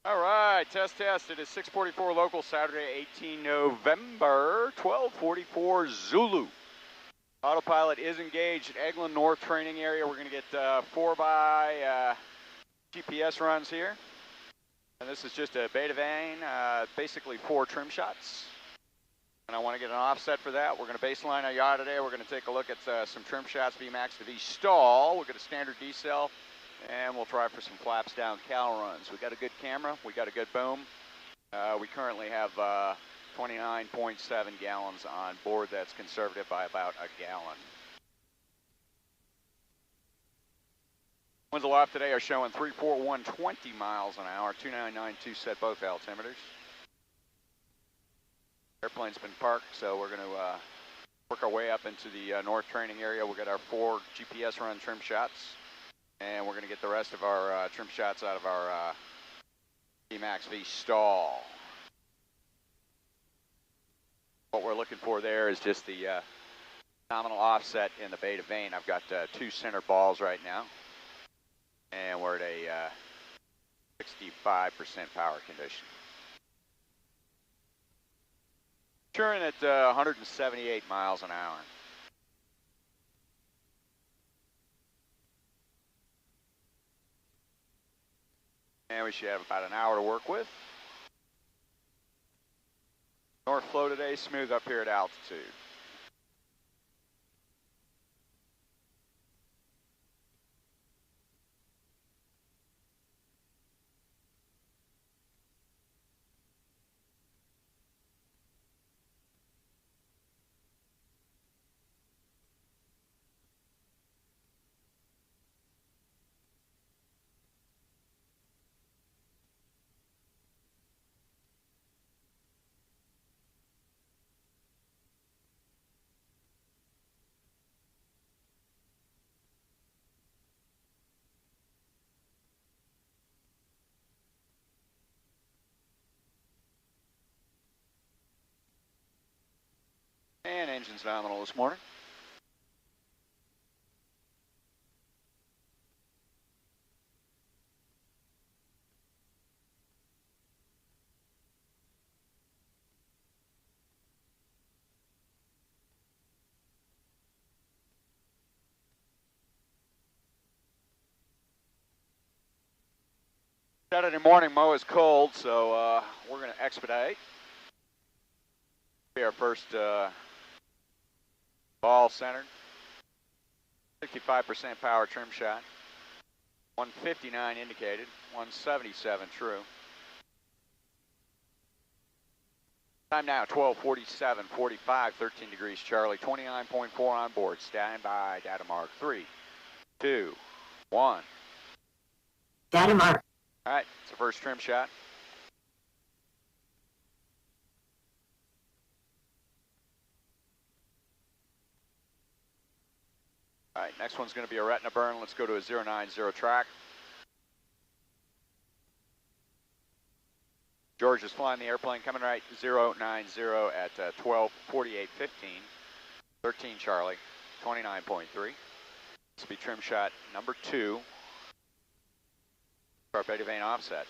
All right, test. It is 6:44 local, Saturday, 18 November, 12:44 Zulu. Autopilot is engaged at Eglin North training area. We're going to get 4x GPS runs here. And this is just a beta vane, basically 4 trim shots. And I want to get an offset for that. We're going to baseline our yaw today. We're going to take a look at some trim shots, Vmax to V stall. We'll get a standard decel. And we'll try for some flaps down cal runs. We got a good camera, we got a good boom. We currently have 29.7 gallons on board. That's conservative by about a gallon. Winds aloft today are showing 34120 miles an hour, 2992 set both altimeters. Airplane's been parked, so we're going to work our way up into the north training area. We'll get our 4 GPS run trim shots. And we're going to get the rest of our trim shots out of our Vmax V stall. What we're looking for there is just the nominal offset in the beta vane. I've got 2 center balls right now. And we're at a 65% power condition. Turning at 178 miles an hour. And we should have about an hour to work with. North flow today, smooth up here at altitude. And engine's nominal this morning. Saturday morning, Mo is cold, so we're going to expedite. Be our first ball centered. 65% power trim shot. 159 indicated. 177 true. Time now 12:47, 45, 13 degrees Charlie. 29.4 on board. Stand by. Data mark. 3, 2, 1. Data mark. All right, it's the first trim shot. All right, next one's going to be a retina burn. Let's go to a 090 track. George is flying the airplane, coming right 090 at 12:48.15. 13 Charlie, 29.3. This will be trim shot number 2. Our beta vane offset.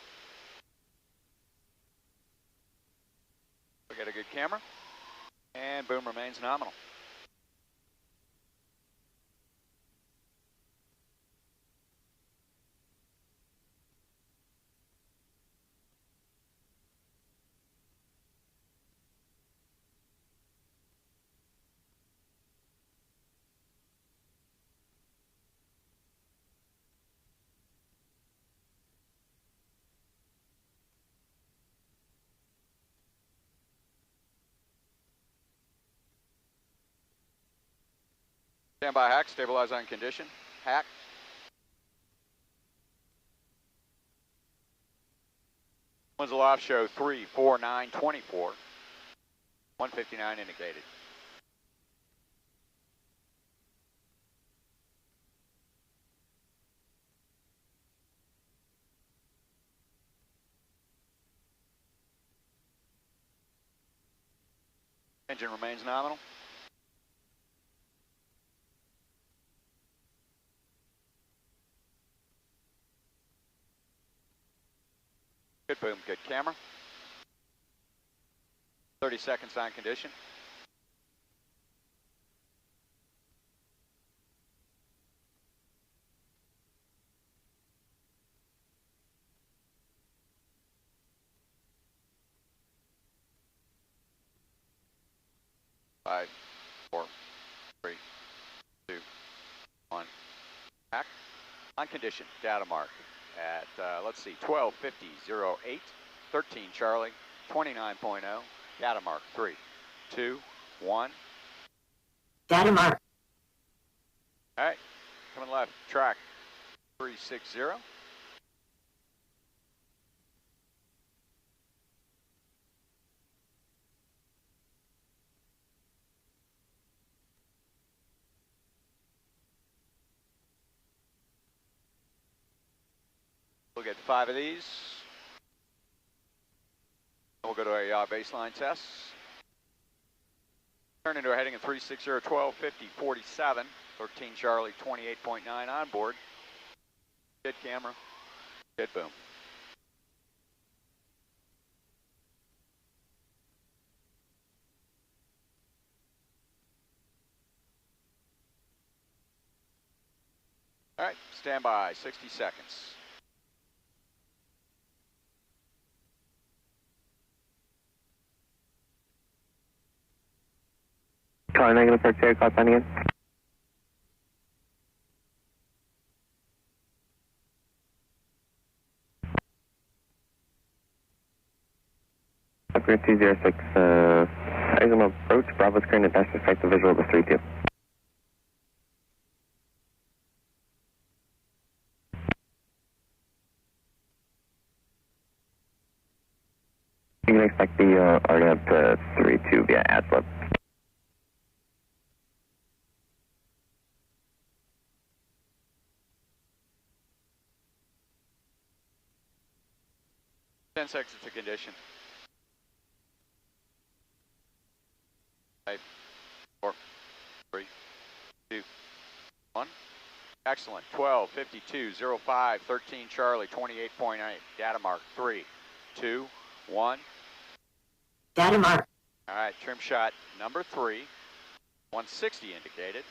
We got a good camera, and boom remains nominal. Stand by hack, stabilize on condition. Hack. Winds aloft show 34924. 159 indicated. Engine remains nominal. Good boom, good camera. 30 seconds on condition. Five, four, three, two, one. Back. On condition, data mark at, let's see, 12:50.08, 13 Charlie, 29.0, data mark, 3, 2, 1. Data mark. All right, coming left, track 360. We'll get 5 of these. We'll go to a baseline test. Turn into a heading of 360, 12:50.47, 13 Charlie, 28.9 on board. Good camera, good boom. All right, stand by, 60 seconds. Charlie negative for Cherry, call sign again. Upgrade 206, Exum approach, Bravo screen and dash effective visual to 32. You can expect the RNAV to 32 via AdFlip. Ten seconds to condition. 5, 4, 3, 2, 1. Excellent. 12:52.05, 13 Charlie, 28.8. Data mark, 3, 2, 1. Data mark. All right, trim shot number 3, 160 indicated.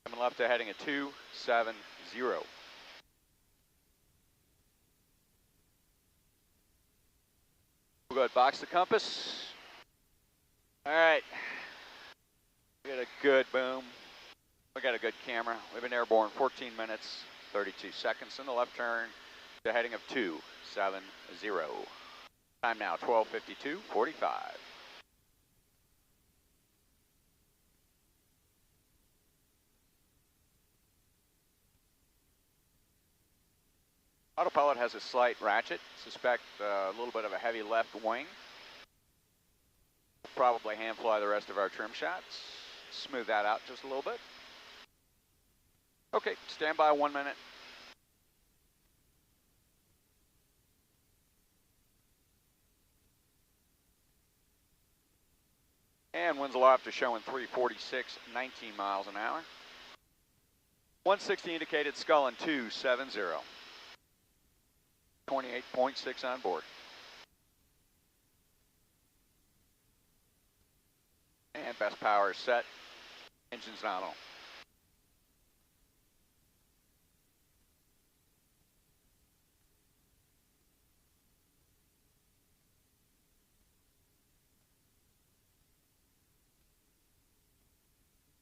Coming left to heading at 270. We'll go ahead, box the compass. All right, we got a good boom. We got a good camera. We've been airborne 14 minutes, 32 seconds in the left turn to heading of 270. Time now 12:52.45. Autopilot has a slight ratchet. Suspect a little bit of a heavy left wing. Probably hand fly the rest of our trim shots. Smooth that out just a little bit. Okay, stand by 1 minute. And winds aloft are showing 346, 19 miles an hour. 160 indicated, skull and 270. 28.6 on board. And best power is set. Engine's nominal.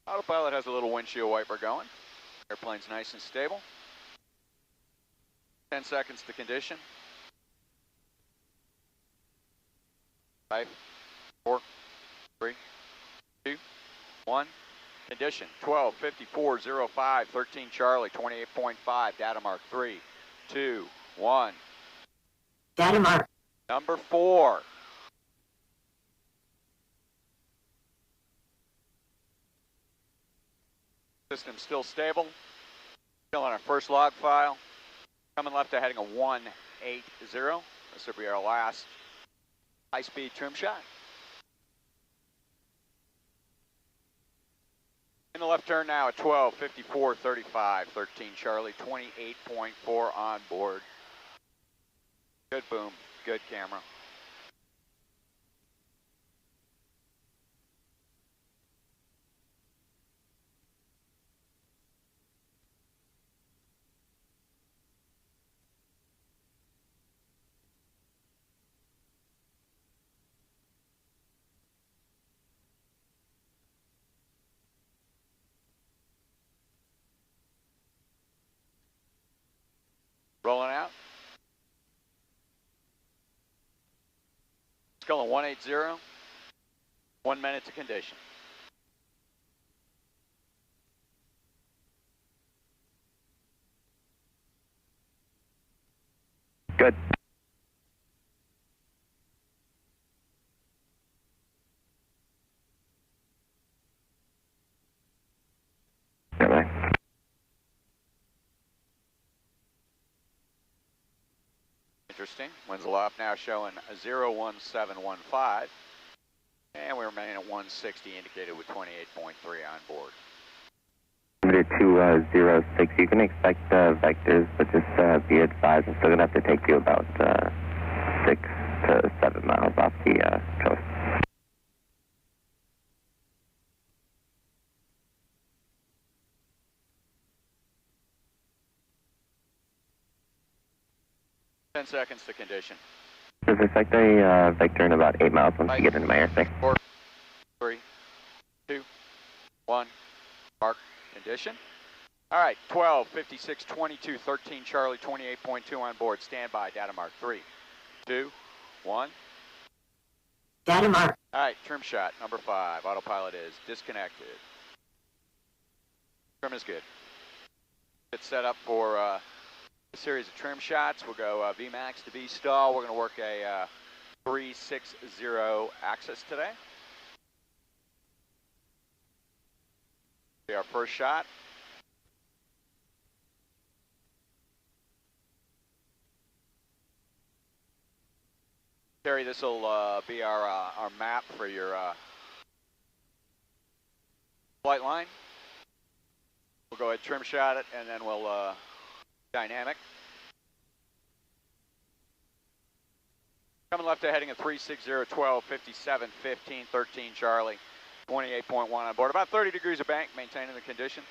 Autopilot has a little windshield wiper going. Airplane's nice and stable. 10 seconds to condition. 5, 4, 3, 2, 1. Condition 12:54.05, 13 Charlie, 28.5. Data mark 3, 2, 1. Data mark. Number 4. System still stable. Still on our first log file. Coming left to heading a 180. This will be our last high-speed trim shot. In the left turn now at 12, 54, 35, 13 Charlie, 28.4 on board. Good boom, good camera. Rolling out. Skull 180. 1 minute to condition. Good. Bye-bye. Interesting. Winds aloft now showing 01715. And we remain at 160, indicated with 28.3 on board. Limited to 06. You can expect vectors, but just be advised, I'm still going to have to take you about 6 to 7 miles off the coast. Ten seconds to condition. Does it affect a vector in about 8 miles once you get into my airspace? 4, 3, 2, 1. Mark condition. All right, 12, 56, 22, 13 Charlie, 28.2 on board. Standby, data mark. 3, 2, 1. Data mark. All right, trim shot number 5. Autopilot is disconnected. Trim is good. It's set up for a series of trim shots. We'll go Vmax to V-stall. We're going to work a 360 axis today. Be our first shot. Terry, this will be our map for your flight line. We'll go ahead, trim shot it, and then we'll dynamic. Coming left to heading at 360, 12, 57, 15, 13 Charlie, 28.1 on board. About 30 degrees of bank, maintaining the condition.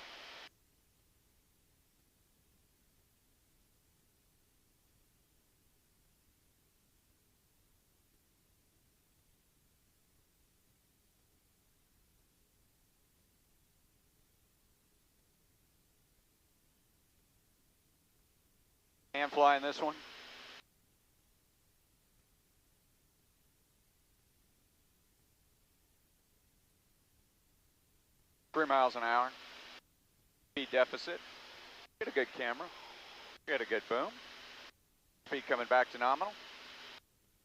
Hand fly in this one. Three miles an hour. Speed deficit. Get a good camera. Get a good boom. Speed coming back to nominal.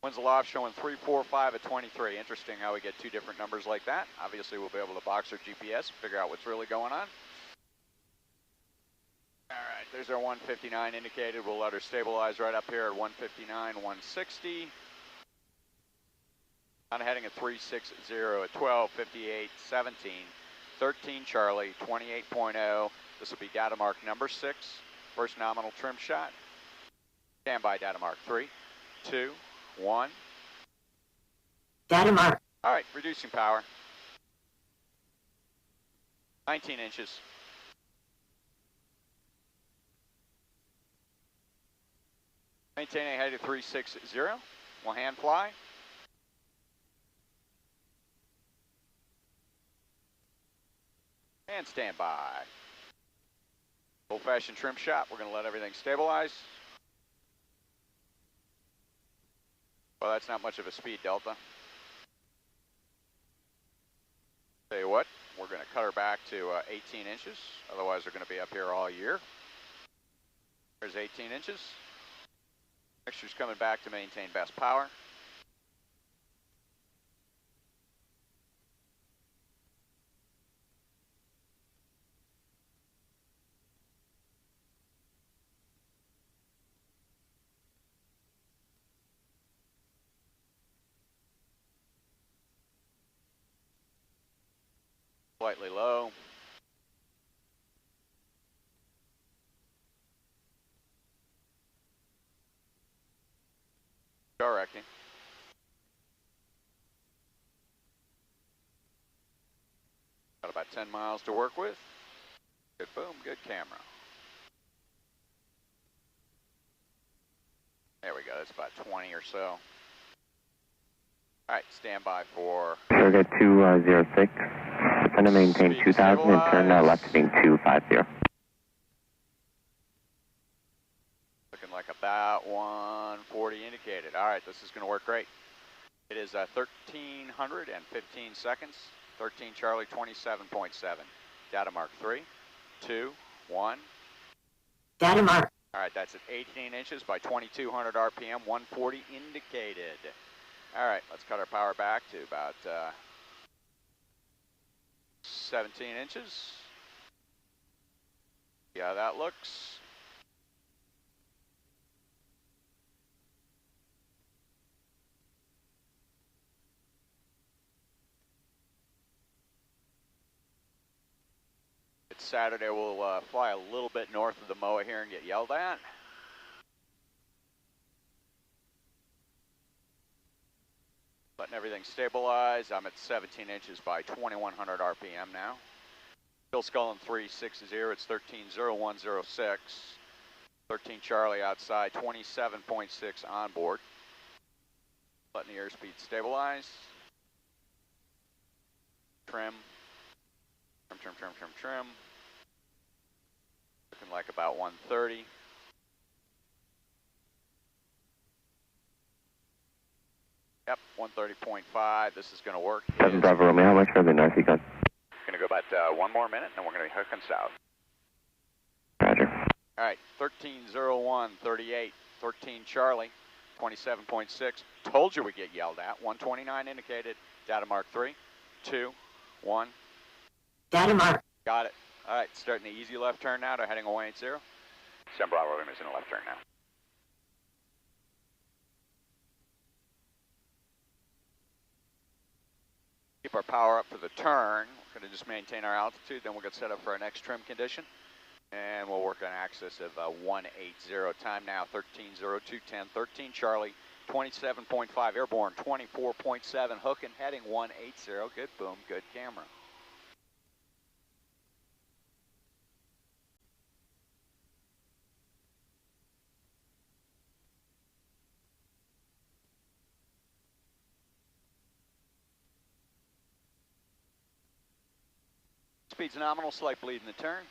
Winds aloft showing 345 at 23. Interesting how we get two different numbers like that. Obviously we'll be able to box our GPS, figure out what's really going on. Alright, there's our 159 indicated. We'll let her stabilize right up here at 159, 160. I'm heading at 360 at 12, 58, 17, 13 Charlie, 28.0. This will be data mark number 6. First nominal trim shot. Standby data mark 3, 2, 1. Data mark. Alright, reducing power. 19 inches. Maintaining height of 360. We'll hand fly. And stand by. Old-fashioned trim shot. We're going to let everything stabilize. Well, that's not much of a speed delta. Tell you what, we're going to cut her back to 18 inches. Otherwise, we're going to be up here all year. There's 18 inches. Mixture's coming back to maintain best power. Slightly low. Correcting. Got about 10 miles to work with. Good boom, good camera. There we go, that's about 20 or so. All right, stand by for... Sugar 206. Trying to maintain 2000 and turn left heading 250. Looking like about 140 indicated. All right, this is going to work great. It is 1,315 seconds. 13 Charlie 27.7. Data mark 3, 2, 1. Data mark. All right, that's at 18 inches by 2,200 RPM, 140 indicated. All right, let's cut our power back to about 17 inches. See how that looks. It's Saturday, we'll fly a little bit north of the MOA here and get yelled at. Letting everything stabilize. I'm at 17 inches by 2,100 RPM now. Still sculling 360. It's 130106. 13 Charlie outside, 27.6 on board. Letting the airspeed stabilize. Trim. Trim. Looking like about 130. Yep, 130.5. This is going to work. 7 Bravo Romeo, how much further north you got? Going to go about 1 more minute, and then we're going to be hooking south. Roger. All right, 130138, 13 Charlie, 27.6. Told you we'd get yelled at. 129 indicated. Data mark 3, 2, 1. Data mark. Got it. All right, starting the easy left turn now to heading 080. 7 Bravo Romeo is in a left turn now. Keep our power up for the turn. We're going to just maintain our altitude, then we'll get set up for our next trim condition. And we'll work on axis of 180. Time now 130210. 13 Charlie, 27.5 airborne, 24.7 hooking, heading 180. Good boom, good camera. Speed's nominal, slight bleed in the turn.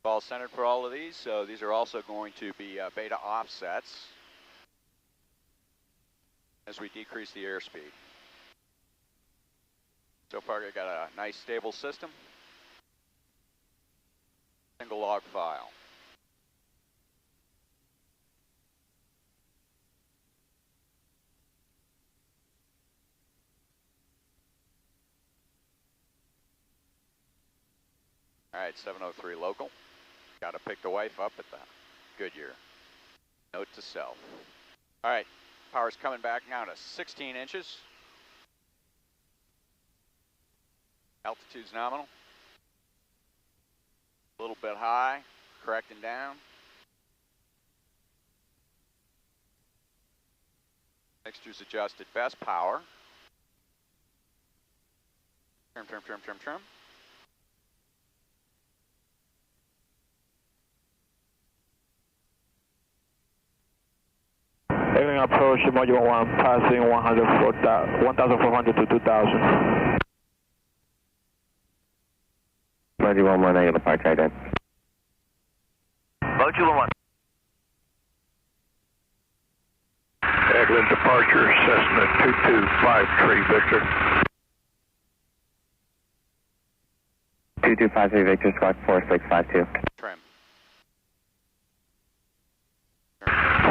All centered for all of these, so these are also going to be beta offsets as we decrease the airspeed. So far, we've got a nice stable system. Single log file. All right, 703 local. Got to pick the wife up at the Goodyear. Note to self. All right, power's coming back now to 16 inches. Altitude's nominal. A little bit high, correcting down. Mixture's adjusted best power. Trim. Airline approach, module 1, passing 1,400 to 2,000. Module 1, negative departure ident. Module 1. Eglin departure, Cessna 2253 Victor. 2253 Victor, squawk 4652. Trim.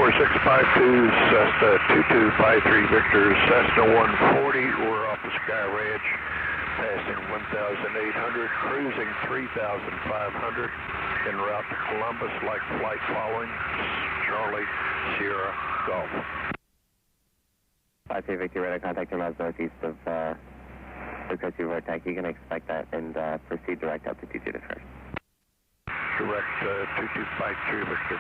4652, Cessna 2253 Victor, Cessna 140, we're off the Sky Ranch, passing 1,800, cruising 3,500, en route to Columbus, like flight following, Charlie, Sierra, Golf. 53 Victor, radar contact miles northeast of Lucas Vortex. You can expect that and proceed direct up to 22 to first. direct 2253 Victor.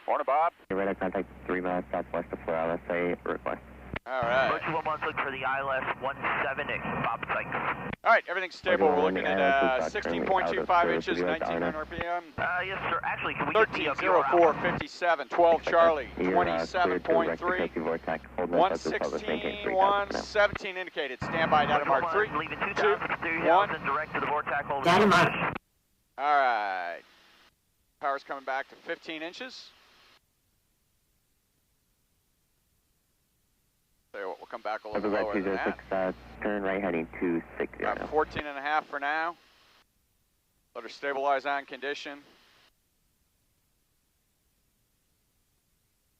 Morning, Bob. Radar contact 3 miles southwest of 4 LSA, request. All right. Approach 11, look for the ILS 17 at Bob site. All right, everything's stable. We're looking at 16.25 inches, 19 RPM. Yes, sir. Actually, can we get the 130457, 12 Charlie, 27.3, 116, 117 indicated. Standby, data mark 3, 2, 1. Direct to the vortex. Data mark. All right. Power's coming back to 15 inches. Tell you what, we'll come back a little lower than that. Turn right heading 260. About 14 and a half for now. Let her stabilize on condition.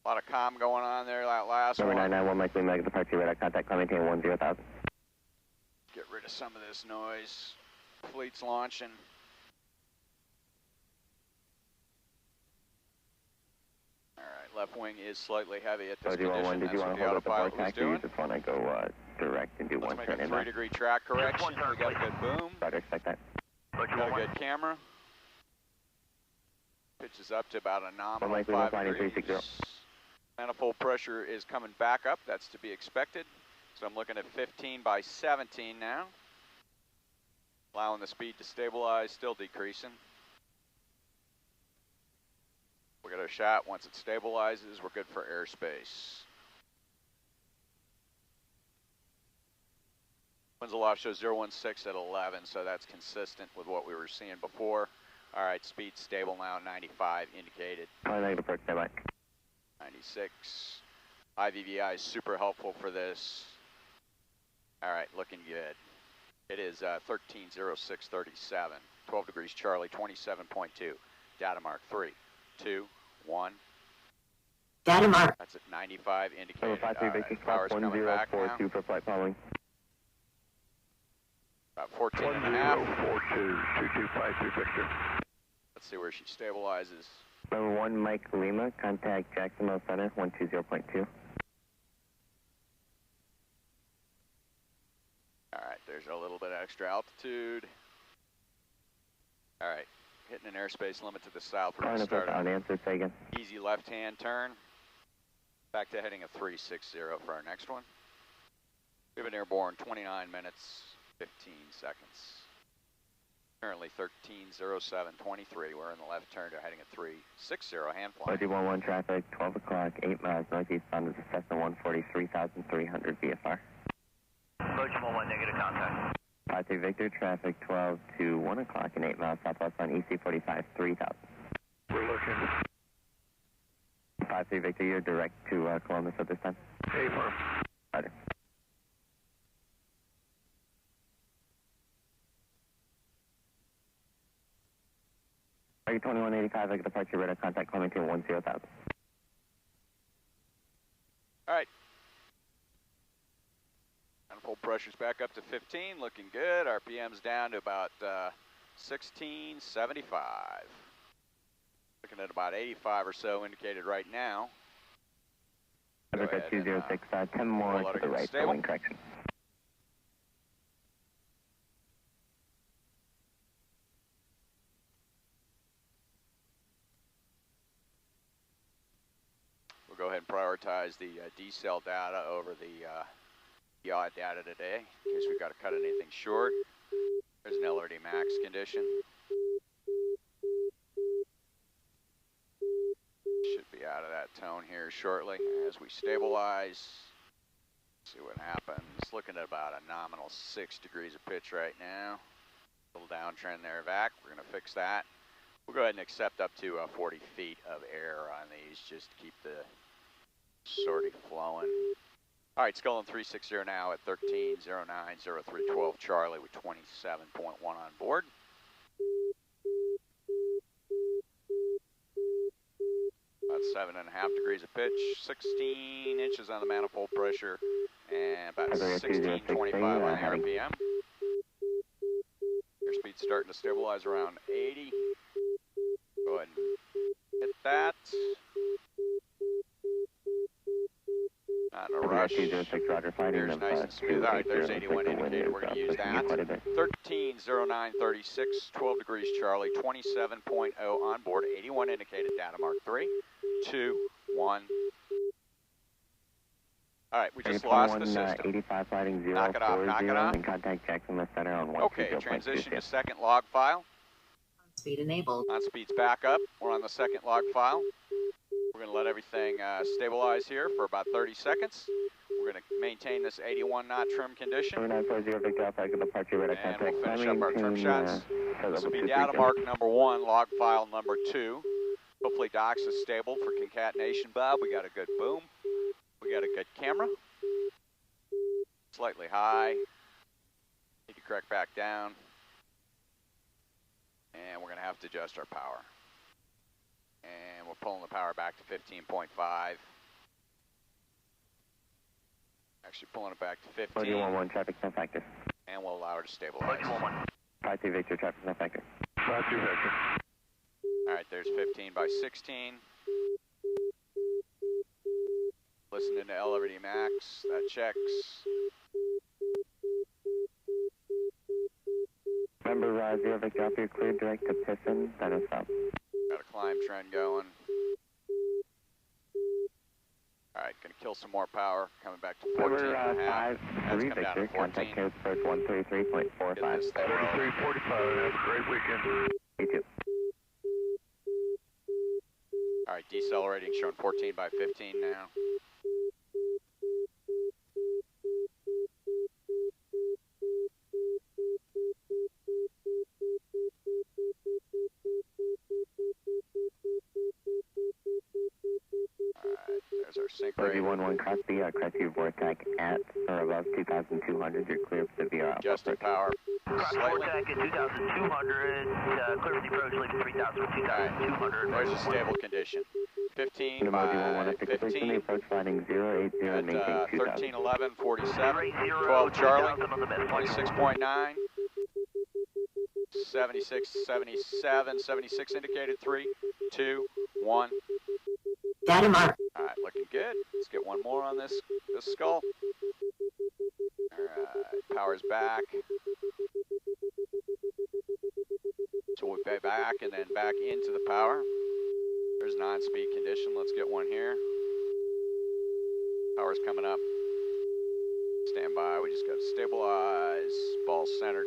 A lot of calm going on there, that last Number one. 991, Mike Lima, departure radar contact, climb maintain 10,000. Get rid of some of this noise. Fleet's launching. All right, left wing is slightly heavy at this condition. Did you want to hold up the vortex, or you just want to go direct and do Let's one make turn a in 3-degree track correction. We got a good boom. Roger, expect that. Got a good camera. Pitches up to about a nominal Mike 5 Lima, degrees. 360. Manifold pressure is coming back up. That's to be expected. So I'm looking at 15 by 17 now. Allowing the speed to stabilize, still decreasing. We'll get a shot. Once it stabilizes, we're good for airspace. Winds aloft shows 016 at 11, so that's consistent with what we were seeing before. All right, speed stable now, 95 indicated. Negative approach, standby. 96. IVVI is super helpful for this. All right, looking good. It is 130637, 12 degrees Charlie, 27.2. Data mark 3, 2, 1. Data mark. That's at 95 indicated. Number 53 Victor, Power's coming back now. 1042 for flight following. About 14 and a half. 1042, 2253 Victor. Let's see where she stabilizes. Number 1, Mike Lima, contact Jacksonville Center, 120.2. All right, there's a little bit of extra altitude. All right, hitting an airspace limit to the south. We're going to start on answer, say again. Easy left-hand turn. Back to heading a 360 for our next one. We've been airborne 29 minutes, 15 seconds. Currently 130723. We're in the left turn to heading a 360 hand flying. 11 traffic, 12 o'clock, 8 miles northeastbound of the Cessna 140, 3,300 VFR. Approach 11, negative contact. 53 Victor, traffic 12 to 1 o'clock and 8 miles southwest on EC 45, 3,000. We're looking. 53 Victor, you're direct to Columbus at this time. Hey, firm. Roger. Target 2185, like departure radar contact, climbing to 10,000. All right. Manifold pressure's back up to 15, looking good. RPM's down to about 1675. Looking at about 85 or so indicated right now. Look at 206, 10 more to the right for wing correction. We'll go ahead and prioritize the decel data over the yaw data today, in case we've got to cut anything short. There's an LRD max condition. Should be out of that tone here shortly as we stabilize. See what happens. Looking at about a nominal 6 degrees of pitch right now. A little downtrend there, Vac. We're going to fix that. We'll go ahead and accept up to 40 feet of air on these just to keep the sortie flowing. All right, Skull 360 now at 13090312 Charlie with 27.1 on board. About 7.5 degrees of pitch, 16 inches on the manifold pressure, and about 1625 on the RPM. Airspeed's starting to stabilize around 80. Go ahead and hit that. Not in a rush. 206 Roger, fighting Here's them. nice and smooth. All right, there's 81 indicated. We're going to use that. 130936, 12 degrees Charlie, 27.0 on board, 81 indicated. Data mark 3, 2, 1. All right, we just lost the system. 85 fighting 040. Knock it off. And contact Jacksonville Center on 1. Okay, transition to second log file. Speed enabled. On speed's back up. We're on the second log file. We're going to let everything stabilize here for about 30 seconds. We're going to maintain this 81 knot trim condition. 940 Victor Alpha, departure radar And contact. we'll finish up our trim shots. This will be data mark number 1, log file number 2. Hopefully DOCS is stable for concatenation, Bob. We got a good boom. We got a good camera. Slightly high. Need to correct back down. And we're going to have to adjust our power. And we're pulling the power back to 15.5. Actually pulling it back to 15. 4111 traffic no factor. And we'll allow her to stabilize. 4111. 52 Victor traffic no factor. 52 Victor. All right, there's 15 by 16. Listening to Liberty Max, that checks. Remember, 0 Victor Alpha, you're cleared direct to Piston, that is up. Got a climb trend going. All right, gonna kill some more power, coming back to 14 Remember, and a half. 5 That's come down to Victor, 14. contact code approach 133.45. Get this thing rolling. 3345. Have a great weekend. You too. All right, decelerating, showing 14 by 15 now. There's our sync rate. 11 cross the Crestview Vortex at or above 2,200. You're clear for the VR. Adjusting power Cross slightly. Vortex at 2,200, clear for the approach, leaving 3,000, All 2,200. right, there's a stable condition. 15 Emoji 11 by at the completion, the 15 approach flying 080 at maintain 2,000. 13, 11, 47, 30, 12 Charlie, 2,000 on the best. 26.9, 76, 77, 76 indicated, 3, 2, 1. Data mark. All right, looking good. Let's get one more on this skull. All right, power's back. So we'll go back and then back into the power. There's non-speed condition. Let's get one here. Power's coming up. Stand by. We just got to stabilize. Ball centered.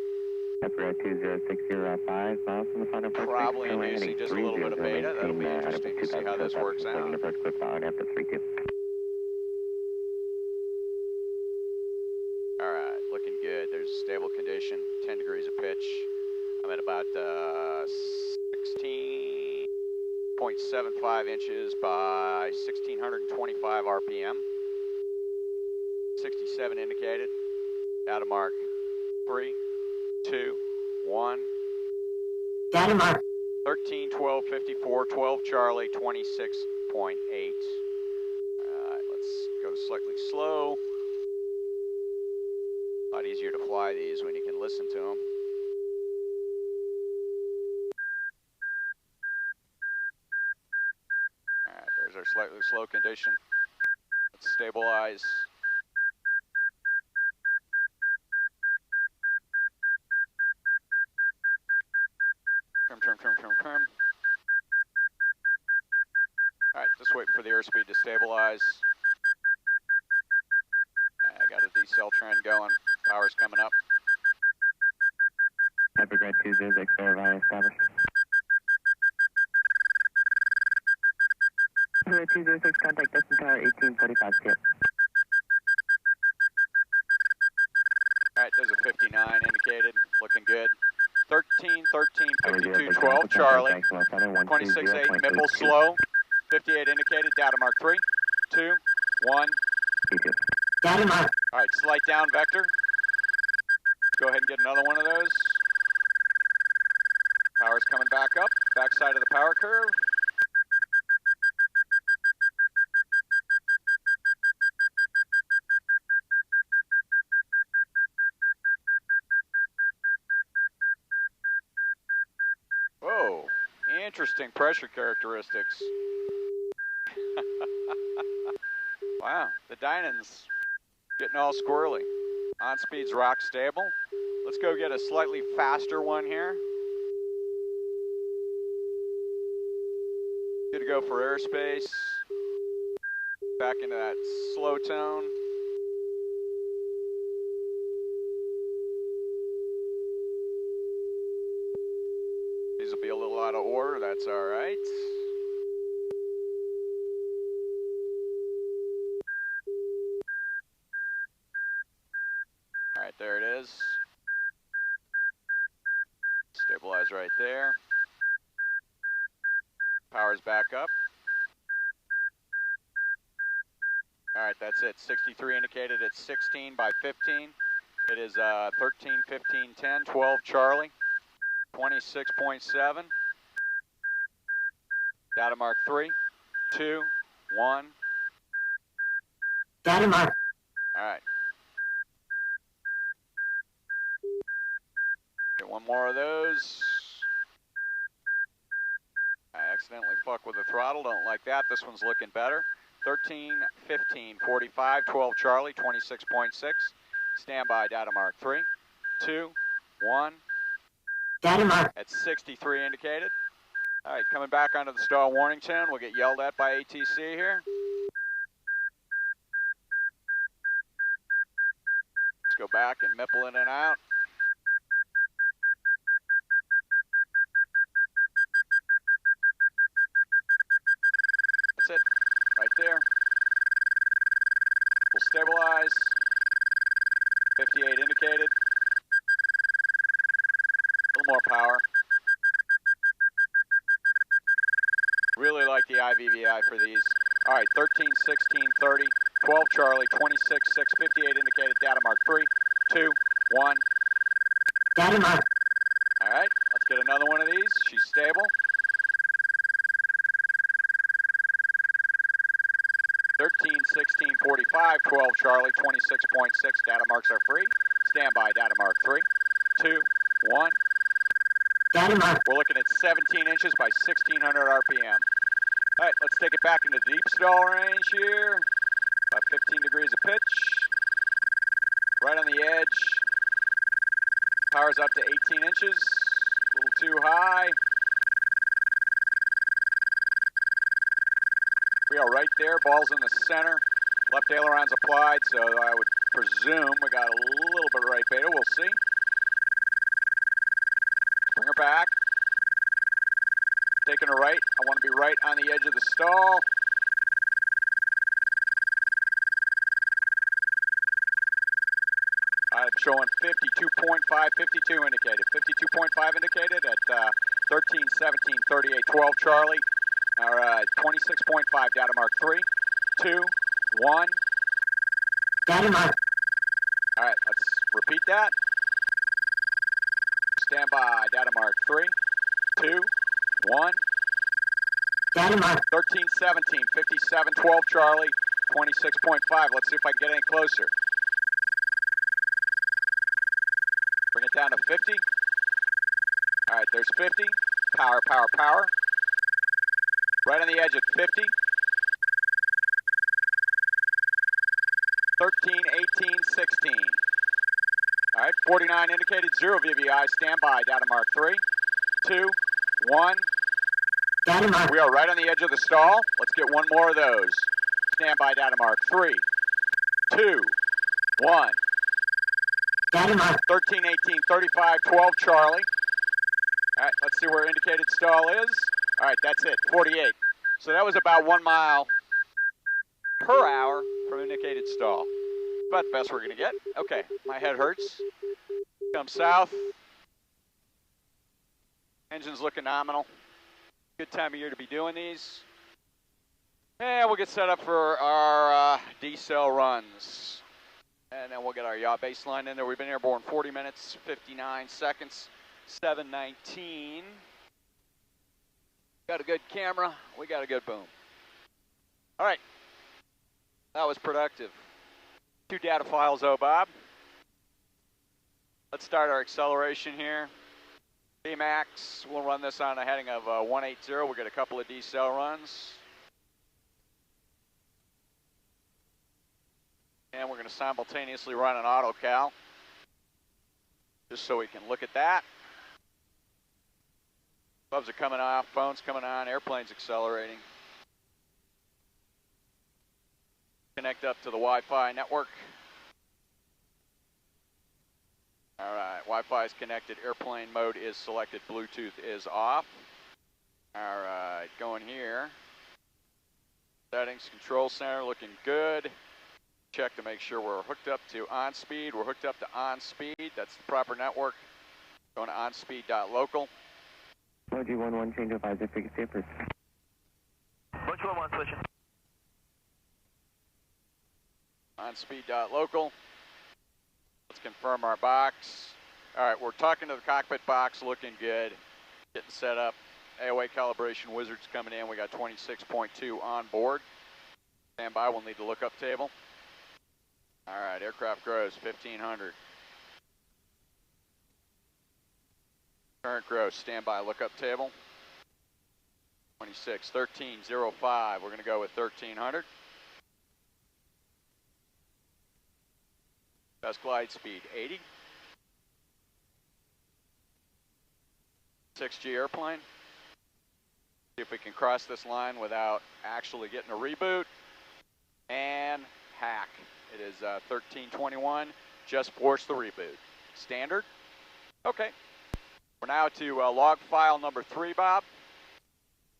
Emperor 20605 miles from the final approach. Probably inducing just a little bit of beta. That'll be interesting to see how this works out. Approach quick power after 32. All right, looking good. There's a stable condition, 10 degrees of pitch. I'm at about 16.75 inches by 1,625 RPM. 67 indicated. Data mark 3, 2, 1. Data mark. 13, 12, 54, 12 Charlie, 26.8. All right, let's go slightly slow. A lot easier to fly these when you can listen to them. All right, there's our slightly slow condition. Let's stabilize. Trim. All right, just waiting for the airspeed to stabilize. I got a decel trend going. Power's coming up. Hypergrad 206 verify established. Hypergrad 206 contact Destin Tower 1845 CF. All right, there's a 59 indicated, looking good. 13, 52, 12 Charlie, 26.8 Mipple slow, 58 indicated, data mark 3, 2, 1. Data mark. All right, slight down vector. Go ahead and get another one of those. Power's coming back up, backside of the power curve. Whoa, interesting pressure characteristics. Wow, the Dynans Getting all squirrely. On speed's rock stable. Let's go get a slightly faster one here. Good to go for airspace. Back into that slow tone. These will be a little out of order, that's all right. All right, there it is. Stabilize right there. Power's back up. All right, that's it. 63 indicated at 16 by 15. It is 13, 15, 10, 12 Charlie, 26.7. Data mark 3, 2, 1. Data mark. All right. Get one more of those. I accidentally fucked with the throttle. Don't like that. This one's looking better. 13, 15, 45, 12 Charlie, 26.6. Standby, data mark 3, 2, 1. Data mark. At 63 indicated. All right, coming back onto the stall warning tone. We'll get yelled at by ATC here. Let's go back and mipple in and out. That's it, right there. We'll stabilize. 58 indicated. A little more power. Really like the IVVI for these. All right, 13, 16, 30, 12 Charlie, 26, 6, 58 indicated, data mark 3, 2, 1. Data mark. All right, let's get another one of these. She's stable. 13, 16, 45, 12 Charlie, 26.6, data marks are free. Standby, data mark 3, 2, 1. Data mark. We're looking at 17 inches by 1600 RPM. All right, let's take it back into deep stall range here. About 15 degrees of pitch. Right on the edge. Power's up to 18 inches. A little too high. We are right there, ball's in the center. Left aileron's applied, so I would presume we got a little bit of right beta, we'll see. Bring her back. Taking her right, I want to be right on the edge of the stall. I'm showing 52.5, 52 indicated. 52.5 indicated at 13, 17, 38, 12 Charlie. All right, 26.5, data mark 3, 2, 1. Data mark. All right, let's repeat that. Stand by, data mark 3, 2, 1. Data mark. 13, 17, 57, 12 Charlie, 26.5. Let's see if I can get any closer. Bring it down to 50. All right, there's 50. Power, power, power. Right on the edge at 50. 13, 18, 16. All right, 49 indicated, 0 VVI, standby, data mark 3, 2, 1. Data mark. We are right on the edge of the stall. Let's get one more of those. Standby, data mark 3, 2, 1. Data mark. 13, 18, 35, 12 Charlie. All right, let's see where indicated stall is. All right, that's it, 48. So that was about 1 mile per hour from indicated stall. About the best we're gonna get. Okay, my head hurts. Come south. Engine's looking nominal. Good time of year to be doing these. And we'll get set up for our decel runs. And then we'll get our yaw baseline in there. We've been airborne 40 minutes, 59 seconds, 7:19. Got a good camera, we got a good boom. All right, that was productive. 2 data files, Bob. Let's start our acceleration here. Max, we'll run this on a heading of 180. We'll get a couple of decel runs. And we're going to simultaneously run an autocal, just so we can look at that. Gloves are coming off, phone's coming on, airplane's accelerating. Connect up to the Wi-Fi network. All right, Wi-Fi is connected, airplane mode is selected, Bluetooth is off. All right, going here. Settings, control center, looking good. Check to make sure we're hooked up to on speed. We're hooked up to on speed. That's the proper network. Going to onspeed.local. OG11, change of advisor frequency approved. Bunch 11 switching. Onspeed.local. Let's confirm our box. All right, we're talking to the cockpit box, looking good. Getting set up. AOA calibration wizards coming in. We got 26.2 on board. Stand by, we'll need the lookup table. All right, aircraft gross 1500. Current gross, standby lookup table. 26, 1305. We're going to go with 1300. Best glide speed 80. 6G airplane. See if we can cross this line without actually getting a reboot. And hack. It is 1321. Just force the reboot. Standard. Okay. We're now to log file number 3, Bob.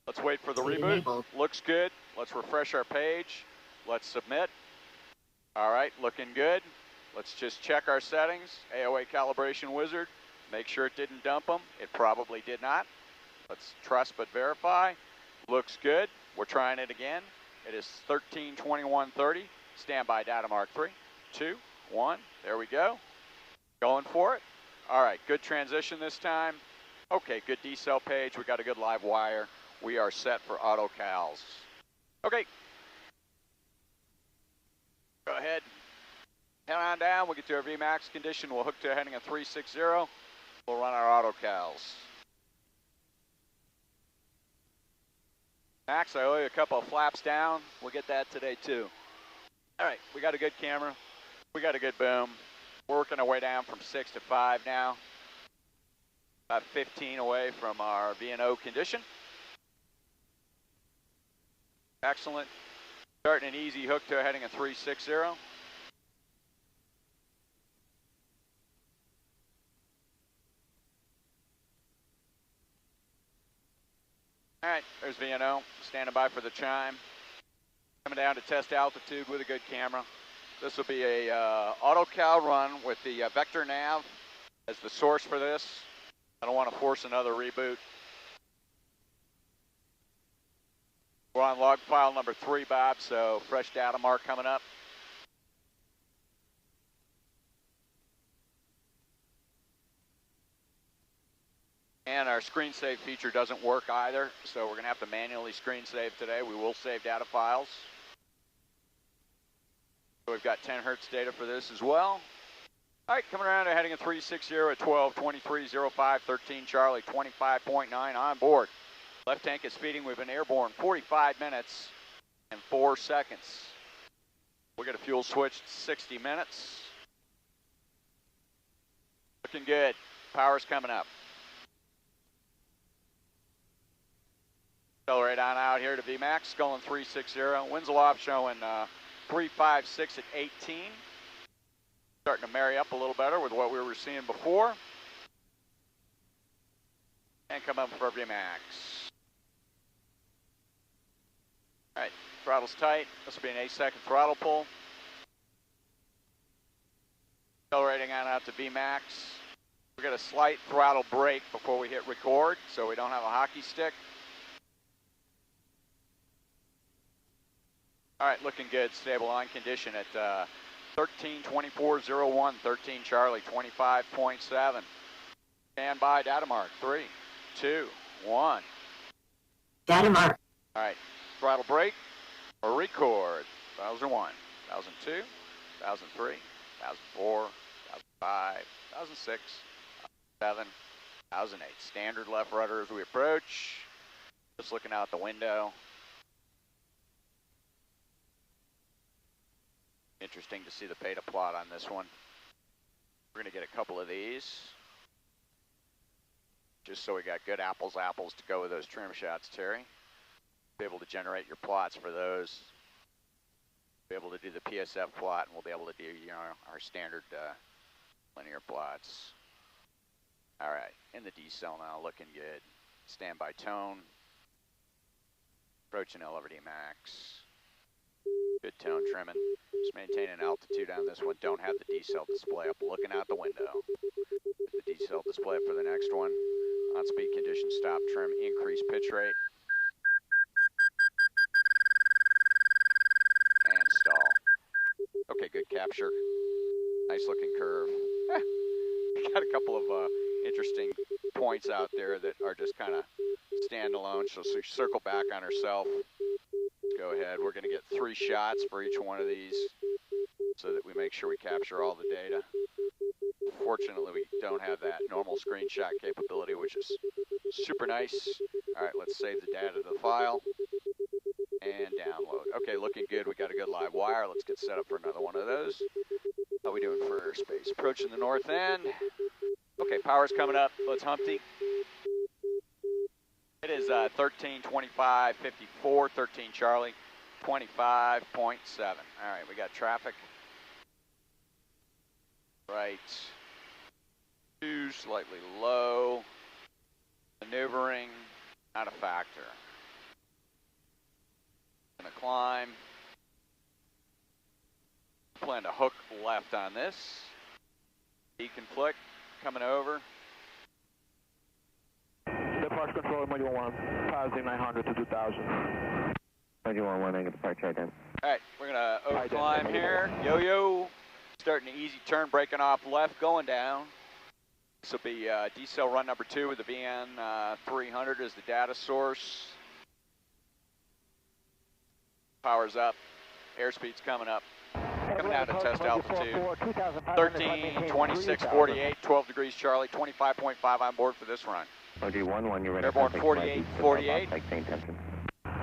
Let's wait for the reboot. Enabled. Looks good. Let's refresh our page. Let's submit. All right, looking good. Let's just check our settings. AOA calibration wizard. Make sure it didn't dump them. It probably did not. Let's trust but verify. Looks good. We're trying it again. It is 1321.30. Standby data mark 3, 2, 1. There we go. Going for it. All right, good transition this time. Okay, good decel page. We got a good live wire. We are set for autocals. Okay. Go ahead. Head on down. We'll get to our VMAX condition. We'll hook to a heading of 360. We'll run our autocals. Max, I owe you a couple of flaps down. We'll get that today too. All right, we got a good camera. We got a good boom. We're working our way down from 6 to 5 now. About 15 away from our V&O condition. Excellent. Starting an easy hook to a heading of 360. All right, there's V&O, standing by for the chime. Coming down to test altitude with a good camera. This will be a autocal run with the vector nav as the source for this. I don't want to force another reboot. We're on log file number 3, Bob, so fresh data mark coming up. And our screen save feature doesn't work either, so we're going to have to manually screen save today. We will save data files. So we've got 10 hertz data for this as well. All right, coming around to heading at 360 at 12:23:05, 13 Charlie, 25.9 on board. Left tank is feeding. We've been airborne 45 minutes and 4 seconds. We'll get a fuel switch 60 minutes. Looking good. Power's coming up. Accelerate on out here to VMAX, going 360. Winds aloft showing 356 at 18. Starting to marry up a little better with what we were seeing before. And come up for VMAX. All right, throttle's tight. This will be an 8-second throttle pull. Accelerating on out to VMAX. We got a slight throttle brake before we hit record, so we don't have a hockey stick. All right, looking good. Stable on condition at 13:24:01, 13 Charlie, 25.7. Stand by, data mark, 3, 2, 1. Data mark. All right, throttle brake or record. 1001, 1002, 1003, 1004, 1005, 1006, 1007, 1008. Standard left rudder as we approach. Just looking out the window. Interesting to see the beta plot on this one. We're going to get a couple of these, just so we got good apples to go with those trim shots, Terry. Be able to generate your plots for those. Be able to do the PSF plot, and we'll be able to do, you know, our standard linear plots. All right, in the D cell now, looking good. Standby tone. Approaching LVD max. Good tone trimming. Just maintaining altitude on this one. Don't have the D cell display up. Looking out the window. Put the D cell display up for the next one. On speed condition, stop trim, increase pitch rate. And stall. Okay, good capture. Nice looking curve. We got a couple of interesting points out there that are just kind of standalone. So circle back on herself. Go ahead. We're going to get 3 shots for each one of these so that we make sure we capture all the data. Fortunately, we don't have that normal screenshot capability, which is super nice. All right, let's save the data to the file and download. Okay, looking good. We got a good live wire. Let's get set up for another one of those. How we doing for airspace? Approaching the north end. Okay, power's coming up. Let's Humpty. It is 13:25:54, 13 Charlie, 25.7. All right, we got traffic. Right. 2, slightly low. Maneuvering, not a factor. Gonna climb. Plan to hook left on this. Deconflict, coming over. Departure control, Module 1, passing 900 to 2000. Module 1, I get departure then. All right, we're gonna over climb here. Yo-yo. Starting an easy turn, breaking off left, going down. This will be D-cell run number 2 with the VN 300 as the data source. Power's up. Airspeed's coming up. Coming down to test altitude. 13:26:48, 12 degrees Charlie, 25.5 on board for this run. OG 11, you're ready. Airborne 48:48.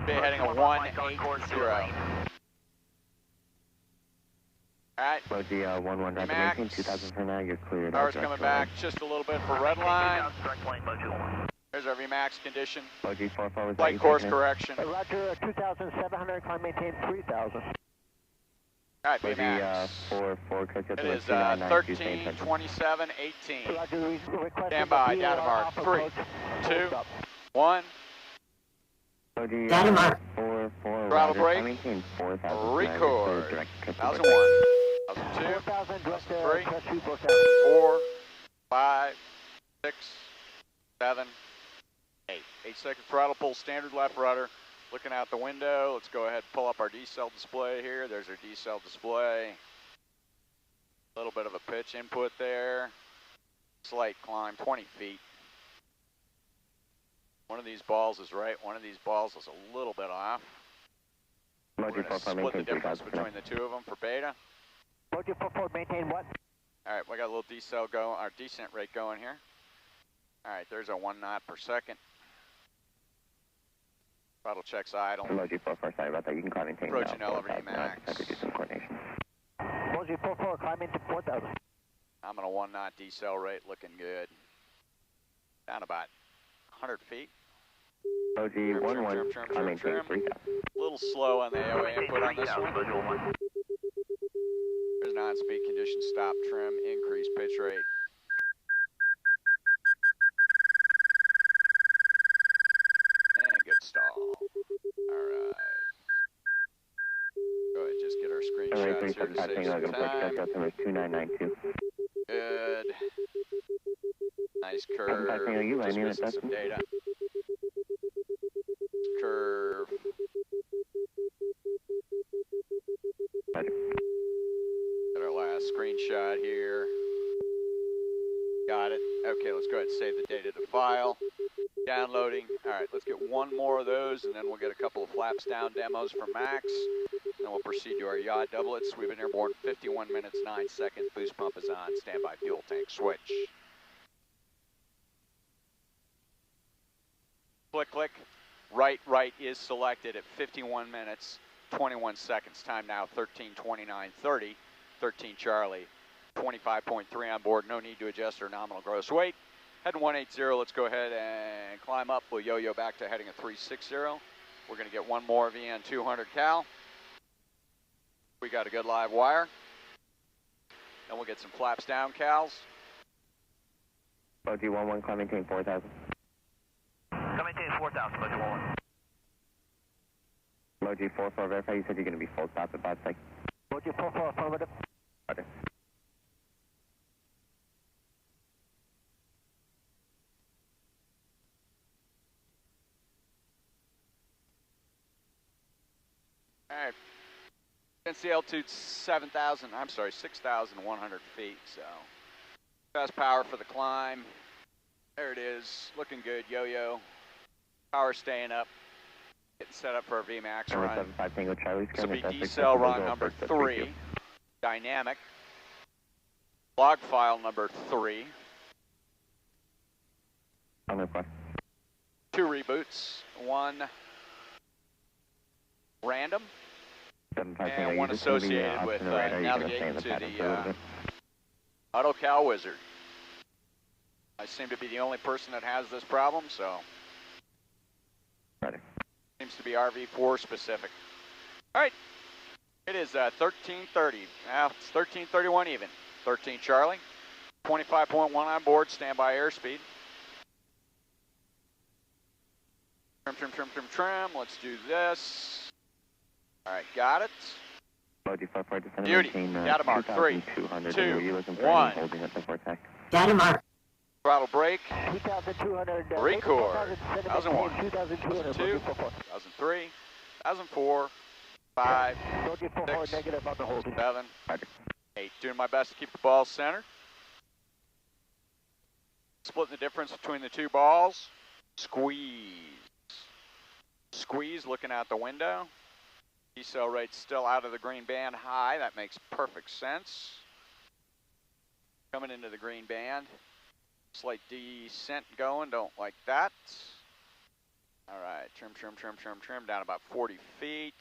Be heading a 180. All right. OG 11, Max. 2000 for now, you're cleared. Power's coming back just a little bit for red line. There's our VMAX condition. OG 44 was Flight course correction. Roger, 2,700, climb maintain 3,000. All right, OG VMAX. 44, coach up It to is 13:27:18. 13:27:18. Stand by, data mark. 3, 2, 1. Data mark. 44, Throttle Roger, brake. climb maintain 4,000. Record. Direct 1001, 1002, 1003, 4, 5, 6, 7, 8. 8-second throttle pull, standard left rudder. Looking out the window, let's go ahead and pull up our D-cell display here. There's our D-cell display. A little bit of a pitch input there. Slight climb, 20 feet. One of these balls is right, one of these balls is a little bit off. We're going to split the difference between the two of them for beta. Mojo 44, maintain what? All right, we got a little decel going, our descent rate going here. All right, there's a 1 knot per second. Throttle checks idle. Mojo 44, sorry about that. You can climb maintain now. Approaching LVD max. Have to do some coordination. Mojo 44, climb into 4,000. I'm on a 1 knot decel rate, looking good. Down about 100 feet. OG 11, climb maintain 3,000. A little slow on the AOA input on this one. There's non-speed condition, stop trim, increase pitch rate. And good stall. All right. Go ahead, just get our screenshots here to save some time. 2992. Good. Nice curve. Just missing some data. Curve. Got our last screenshot here. Got it. Okay, let's go ahead and save the data to file. Downloading. All right, let's get one more of those, and then we'll get a couple of flaps down demos for Max. Then we'll proceed to our yacht doublets. We've been airborne 51 minutes, 9 seconds. Boost pump is on. Standby fuel tank switch. Click, click. Right is selected at 51 minutes. 21 seconds. Time now 13:29:30. 13 Charlie. 25.3 on board. No need to adjust our nominal gross weight. Heading 180. Let's go ahead and climb up. We'll yo-yo back to heading a 360. We're going to get one more VN 200 cal. We got a good live wire. Then we'll get some flaps down cals. Moji 11, climb maintain 4,000. Come maintain 4,000, Moji 11. Moji 44, verify you said you're going to be full stop at Bob Site. Moji 44, affirmative. Roger. All right. Since the altitude's 6,100 feet, so best power for the climb. There it is, looking good, yo-yo. Power staying up. Getting set up for our VMAX run. This will be decel run number 3. Dynamic. Log file number 3. 2 reboots. 1 random. And 1 associated with navigating to the autocal wizard. I seem to be the only person that has this problem, so seems to be RV4 specific. All right, it is 13:30. Now it's 13:31 even. 13 Charlie, 25.1 on board, standby airspeed. Trim. Let's do this. All right, got it. Beauty. Data mark. 3, 2, 1. Data mark. Throttle brake. 2,200. Record. 1001. 2002. 2003. 2004. 5. Moji 44, 6, negative on the holding. 7. 8. Doing my best to keep the balls centered. Splitting the difference between the 2 balls. Squeeze. Squeeze, looking out the window. Decel rate's still out of the green band high. That makes perfect sense. Coming into the green band. Slight descent going, don't like that. All right, trim, down about 40 feet.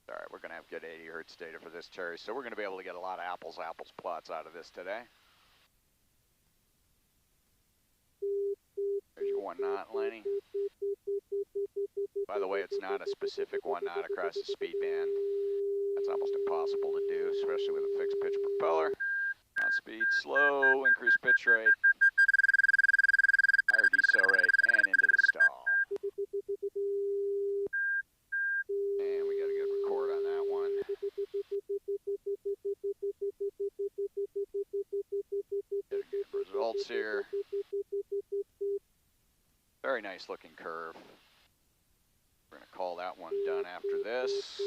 All right, we're gonna have good 80 hertz data for this, Terry, so we're gonna be able to get a lot of apples plots out of this today. There's your 1 knot, Lenny. By the way, it's not a specific 1 knot across the speed band. That's almost impossible to do, especially with a fixed pitch propeller. On speed, slow, increase pitch rate, higher decel rate, and into the stall. And we got a good record on that one. Getting good results here. Very nice looking curve. We're gonna call that one done after this.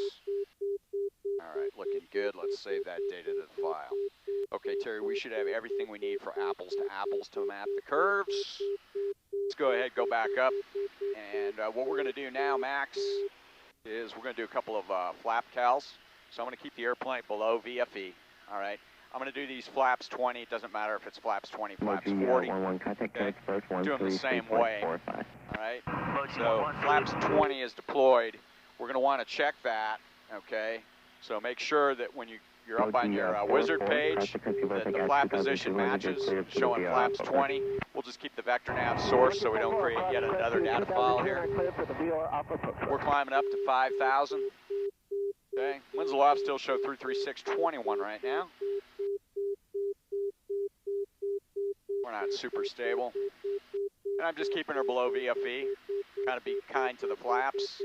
All right, looking good. Let's save that data to the file. Okay, Terry, we should have everything we need for apples to map the curves. Let's go ahead, go back up. And what we're gonna do now, Max, is we're gonna do a couple of flap cals. So I'm gonna keep the airplane below VFE, all right? I'm gonna do these flaps 20. It doesn't matter if it's flaps 20, flaps 40. Okay? Do them the same way, all right? So flaps 20 is deployed. We're gonna wanna check that, okay? So make sure that when you're up on your wizard page, that the flap position matches, showing flaps 20. We'll just keep the vector nav source so we don't create yet another data file here. We're climbing up to 5,000. Okay, winds aloft still show 336.21 right now. We're not super stable. And I'm just keeping her below VFE. Kind of be kind to the flaps.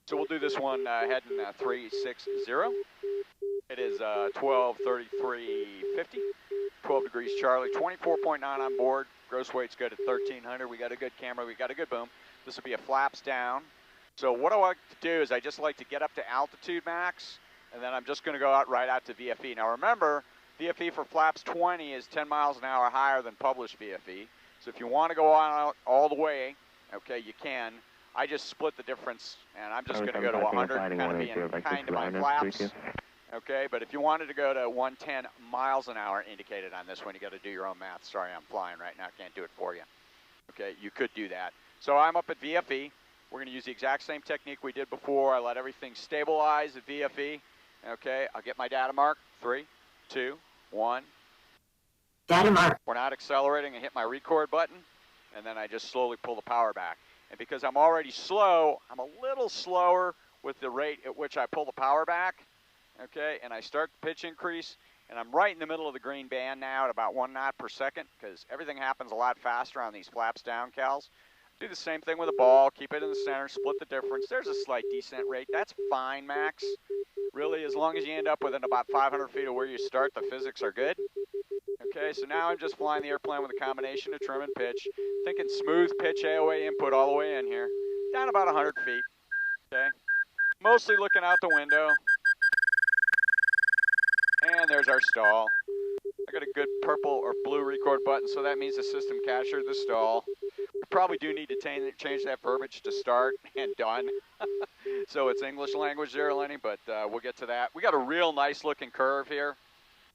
So we'll do this one heading 360. It is 12:33:50. 12 degrees Charlie, 24.9 on board. Gross weight's good at 1,300. We got a good camera, we got a good boom. This will be a flaps down. So what I like to do is I just like to get up to altitude max, and then I'm just gonna go out right out to VFE. Now remember, VFE for flaps 20 is 10 miles an hour higher than published VFE. So if you wanna go out all the way, okay, you can. I just split the difference, and I'm just gonna go to 100, kind of being kind to my flaps. Okay, but if you wanted to go to 110 miles an hour indicated on this one, you got to do your own math. Sorry, I'm flying right now. Can't do it for you. Okay, you could do that. So I'm up at VFE. We're going to use the exact same technique we did before. I let everything stabilize at VFE. Okay, I'll get my data mark. 3, 2, 1. Data mark. We're not accelerating. I hit my record button, and then I just slowly pull the power back. And because I'm already slow, I'm a little slower with the rate at which I pull the power back. Okay, and I start the pitch increase, and I'm right in the middle of the green band now at about 1 knot per second, because everything happens a lot faster on these flaps down cals. Do the same thing with the ball, keep it in the center, split the difference. There's a slight descent rate. That's fine, Max. Really, as long as you end up within about 500 feet of where you start, the physics are good. Okay, so now I'm just flying the airplane with a combination of trim and pitch, thinking smooth pitch AOA input all the way in here, down about 100 feet. Okay, mostly looking out the window. And there's our stall. I got a good purple or blue record button, so that means the system captured the stall. We probably do need to change that verbiage to start and done. So it's English language there, Lenny, but we'll get to that. We got a real nice looking curve here.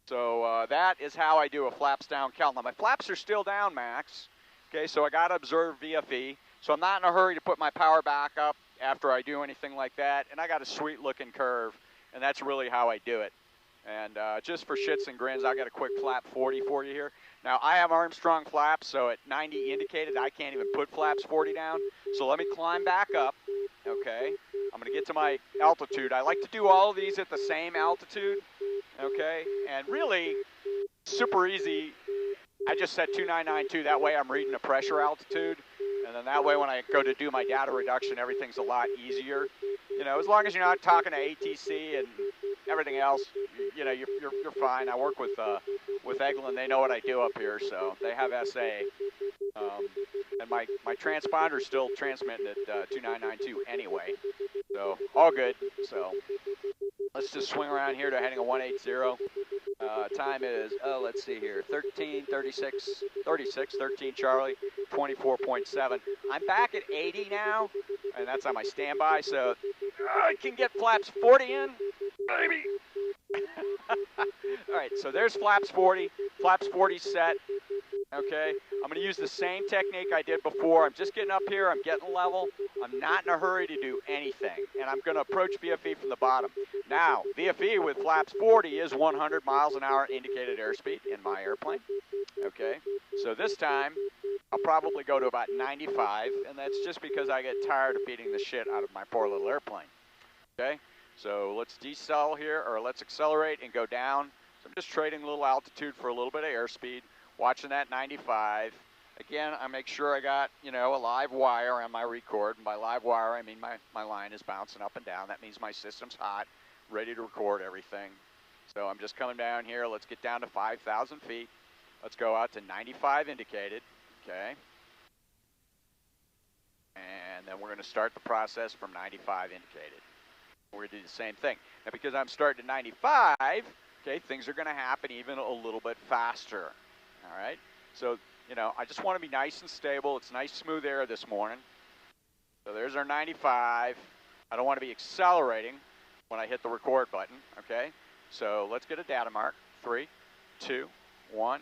So that is how I do a flaps down cal. Now my flaps are still down, Max. Okay, so I got to observe VFE. So I'm not in a hurry to put my power back up after I do anything like that. And I got a sweet looking curve, and that's really how I do it. And just for shits and grins, I got a quick flap 40 for you here. Now, I have Armstrong flaps, so at 90 indicated, I can't even put flaps 40 down. So let me climb back up, okay? I'm going to get to my altitude. I like to do all of these at the same altitude, okay? And really, super easy. I just set 2992. That way I'm reading the pressure altitude. And then that way when I go to do my data reduction, everything's a lot easier. You know, as long as you're not talking to ATC and everything else, you know, you're fine. I work with Eglin. They know what I do up here, so they have SA. And my transponder's still transmitting at 2992 anyway. So all good. So let's just swing around here to heading a 180. Time is, let's see here, 13 Charlie, 24.7. I'm back at 80 now, and that's on my standby, so I can get flaps 40 in, baby. All right, so there's flaps 40 set. Okay, I'm going to use the same technique I did before. I'm just getting up here, I'm getting level. I'm not in a hurry to do anything, and I'm going to approach VFE from the bottom. Now, VFE with flaps 40 is 100 miles an hour indicated airspeed in my airplane. Okay, so this time I'll probably go to about 95, and that's just because I get tired of beating the shit out of my poor little airplane. Okay, so let's decel here, or let's accelerate and go down. So I'm just trading a little altitude for a little bit of airspeed, watching that 95. Again, I make sure I got, you know, a live wire on my record. And by live wire, I mean my line is bouncing up and down. That means my system's hot, ready to record everything. So I'm just coming down here. Let's get down to 5,000 feet. Let's go out to 95 indicated, okay? And then we're going to start the process from 95 indicated. We're going to do the same thing. Now, because I'm starting at 95, okay, things are going to happen even a little bit faster, all right? So, you know, I just want to be nice and stable. It's nice, smooth air this morning. So there's our 95. I don't want to be accelerating when I hit the record button, okay? So let's get a data mark. 3, 2, 1.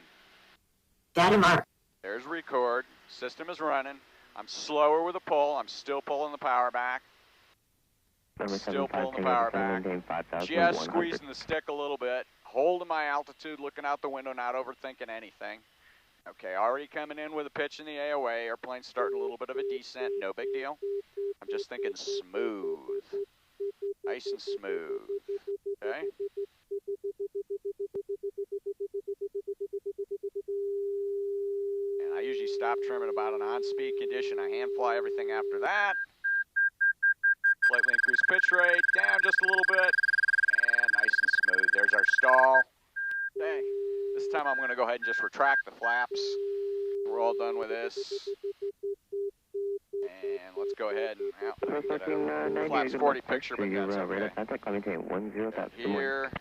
Data mark. There's record. System is running. I'm slower with the pull. I'm still pulling the power back. Still pulling the power back. Just squeezing the stick a little bit. Holding my altitude, looking out the window, not overthinking anything. Okay, already coming in with a pitch in the AOA. Airplane's starting a little bit of a descent. No big deal. I'm just thinking smooth. Nice and smooth. Okay? And I usually stop trim at about an on-speed condition. I hand fly everything after that. Slightly increased pitch rate, down just a little bit, and nice and smooth. There's our stall. Okay, this time I'm going to go ahead and just retract the flaps. We're all done with this. And let's go ahead and get a flaps 40 picture, but that's okay. Here,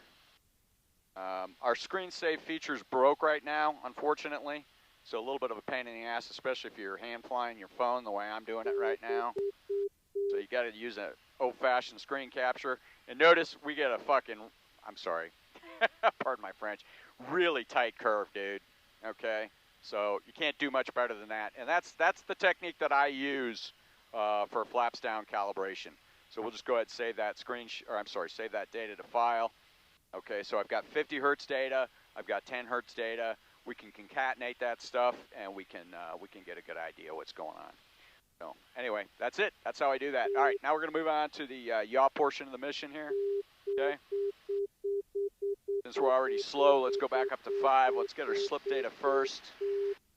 our screen save features broke right now, unfortunately. So a little bit of a pain in the ass, especially if you're hand flying your phone the way I'm doing it right now. So you got to use an old-fashioned screen capture. And notice we get a fucking, I'm sorry, pardon my French, really tight curve, dude. Okay, so you can't do much better than that. And that's the technique that I use for flaps down calibration. So we'll just go ahead and save that save that data to file. Okay, so I've got 50 hertz data, I've got 10 hertz data. We can concatenate that stuff, and we can get a good idea what's going on. So anyway, that's it. That's how I do that. All right, now we're going to move on to the yaw portion of the mission here. Okay. Since we're already slow, let's go back up to 5. Let's get our slip data first.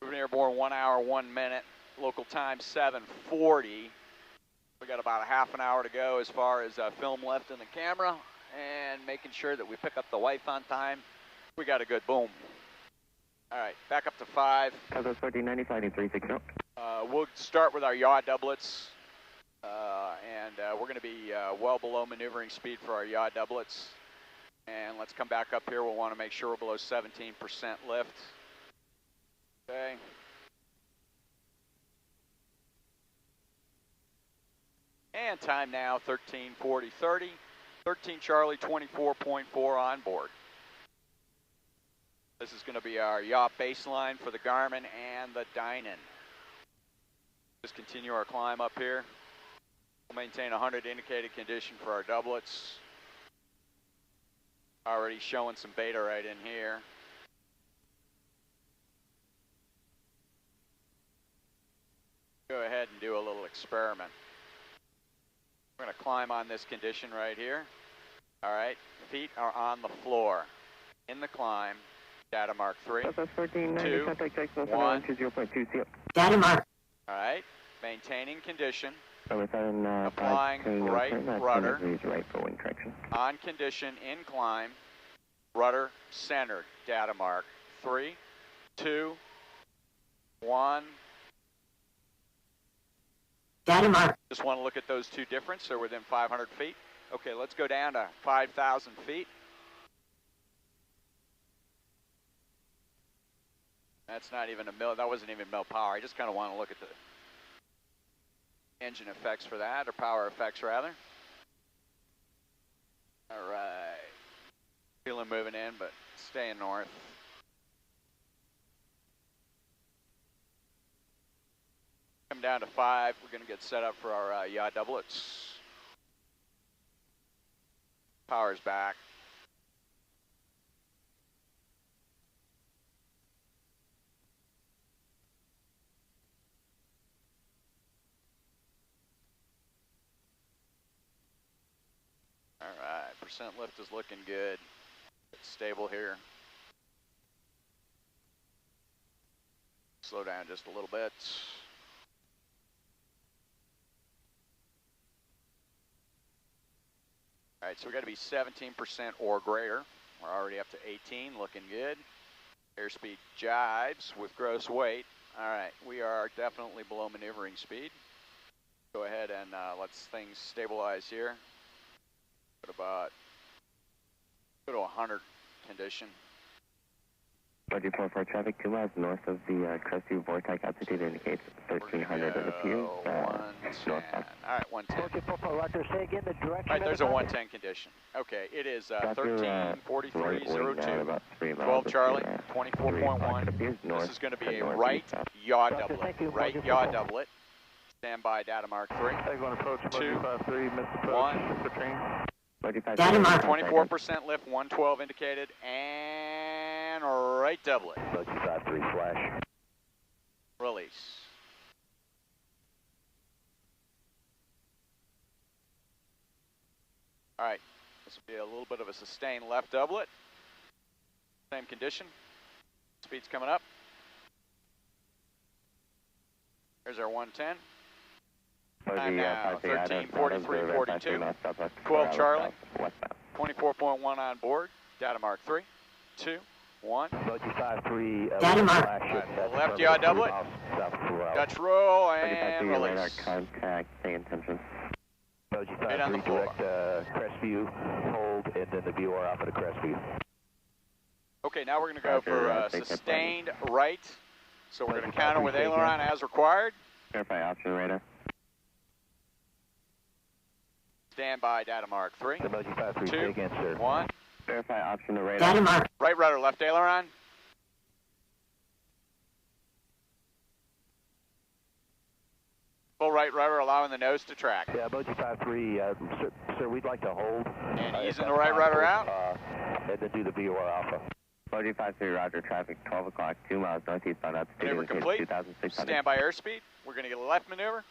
Moving airborne 1 hour, 1 minute. Local time 7:40. We got about a half an hour to go as far as film left in the camera, and making sure that we pick up the wife on time. We got a good boom. All right, back up to 5. Sortie 95.360. We'll start with our yaw doublets, and we're going to be well below maneuvering speed for our yaw doublets. And let's come back up here. We'll want to make sure we're below 17% lift. Okay. And time now 13:40:30. 13 Charlie 24.4 on board. This is going to be our yaw baseline for the Garmin and the Dynan. Just continue our climb up here. We'll maintain 100 indicated condition for our doublets. Already showing some beta right in here. Go ahead and do a little experiment. We're going to climb on this condition right here. All right, feet are on the floor. In the climb, data mark 3, 2, 1. Data mark. All right, maintaining condition. Applying right rudder. Right for wind correction. On condition, in climb, rudder centered, data mark 3, 2, 1. Data mark. Just want to look at those two differences. They're within 500 feet. Okay, let's go down to 5,000 feet. That's not even a mil, that wasn't even mil power. I just kind of want to look at the engine effects for that, or power effects rather. All right. Feeling moving in, but staying north. Come down to 5. We're going to get set up for our yaw doublets. Power's back. All right, percent lift is looking good. It's stable here. Slow down just a little bit. All right, so we got to be 17% or greater. We're already up to 18, looking good. Airspeed jibes with gross weight. All right, we are definitely below maneuvering speed. Go ahead and let's things stabilize here. Go to 100 condition. Roger, 44 traffic 2 miles north of the Crestview vortex. Altitude indicates 1300 at the fuse. Northbound. All right, 110. Roger, say again the direction. All right, there's a 110 condition. Okay, it is 13:43:02. 12 Charlie, 24.1. This is going to be a right yaw doublet. Right yaw doublet. Stand by, data mark 3, 2, 1. Data mark. 24% lift, 112 indicated, and right doublet. 3 flash. Release. All right, this will be a little bit of a sustained left doublet. Same condition. Speed's coming up. There's our 110. Time now, 13:43:42. 12 Charlie, 24.1 on board. Data mark 3, 2, 1. Data mark. Left yaw doublet. Dutch roll and Radar release. contact, pay attention. Right on the floor. Crestview, hold, and then the VOR off of the Crestview. Okay, now we're going to go for sustained right. So we're going to counter with aileron as required. Verify option radar. Stand by, data mark 3, 2, 1. Verify option to radar. Data mark. Right rudder, left aileron. Full right rudder, allowing the nose to track. Yeah, emoji 53, sir, we'd like to hold. And easing the right rudder out. And then do the VOR Alpha. Emoji 53, roger, traffic 12 o'clock, 2 miles northeastbound up. Maneuver complete. 2,600. Standby airspeed. We're going to get a left maneuver.